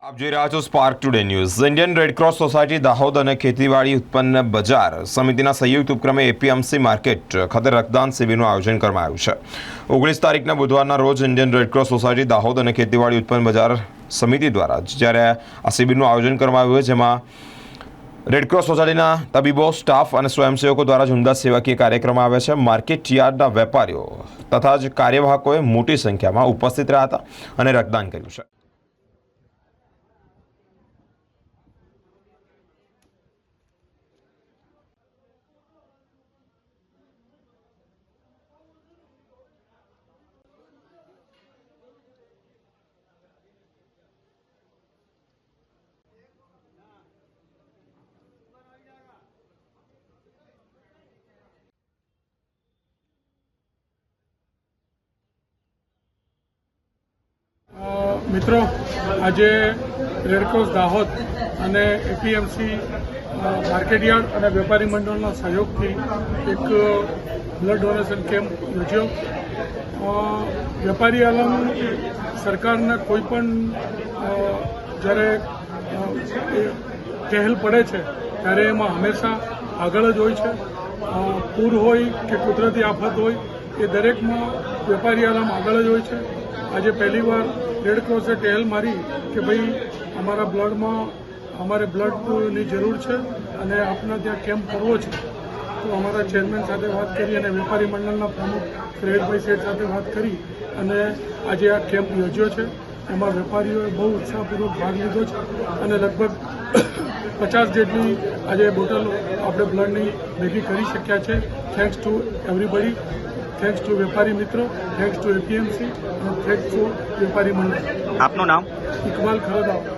આપ જોઈ રહ્યા છો spark today news. Indian Red Cross society Dahod અને ખેતીવાડી ઉત્પન્ન બજાર સમિતિના સંયુક્ત ઉપક્રમે એપીએમસી માર્કેટ ખાતે રક્તદાન શિબિરનું આયોજન કરવામાં આવ્યું છે। 19 તારીખના બુધવારના રોજ ઇન્ડિયન રેડક્રોસ સોસાયટી દાહોદ અને ખેતીવાડી ઉત્પન્ન બજાર સમિતિ દ્વારા જ્યારે આ શિબિરનું આયોજન કરવામાં આવ્યું છે, જેમાં રેડક્રોસ સોસાયટીના તબીબો, સ્ટાફ અને સ્વયંસેવકો દ્વારા ઉમદા સેવાકીય કાર્યક્રમ આવ્યા છે। માર્કેટ યાર્ડના વેપારીઓ તથા જ કાર્યવાહકોએ મોટી સંખ્યામાં ઉપસ્થિત રહ્યા હતા અને રક્તદાન કર્યું છે। મિત્રો, આજે રેડક્રોસ દાહોદ અને એપીએમસી માર્કેટયાર્ડ અને વેપારી મંડળના સહયોગથી એક બ્લડ ડોનેશન કેમ્પ યોજ્યો। વેપારી આલમ સરકારના કોઈ પણ જ્યારે પહેલ પડે છે ત્યારે એમાં હંમેશા આગળ જ હોય છે। પૂર હોય કે કુદરતી આફત હોય એ દરેકમાં વેપારી આલમ આગળ જ હોય છે। આજે પહેલીવાર રેડ ક્રોસે ટહેલ મારી કે ભાઈ અમારા બ્લડમાં અમારે બ્લડની જરૂર છે અને આપના ત્યાં કેમ્પ કરવો છે। તો અમારા ચેરમેન સાથે વાત કરી અને વેપારી મંડળના પ્રમુખ શ્રેયસભાઈ શેઠ સાથે વાત કરી અને આજે આ કેમ્પ યોજ્યો છે। એમાં વેપારીઓએ બહુ ઉત્સાહપૂર્વક ભાગ લીધો છે અને લગભગ 50 જેટલી આજે બોટલો આપણે બ્લડની ભેગી કરી શક્યા છે। Thanks to everybody, thanks to વેપારી મિત્રો, થેન્ક્સ ટુ એપીએમસી અને થેન્ક્સ ટુ વેપારી મંડળ। આપનું નામ? ઇકબાલ ખરદાવ।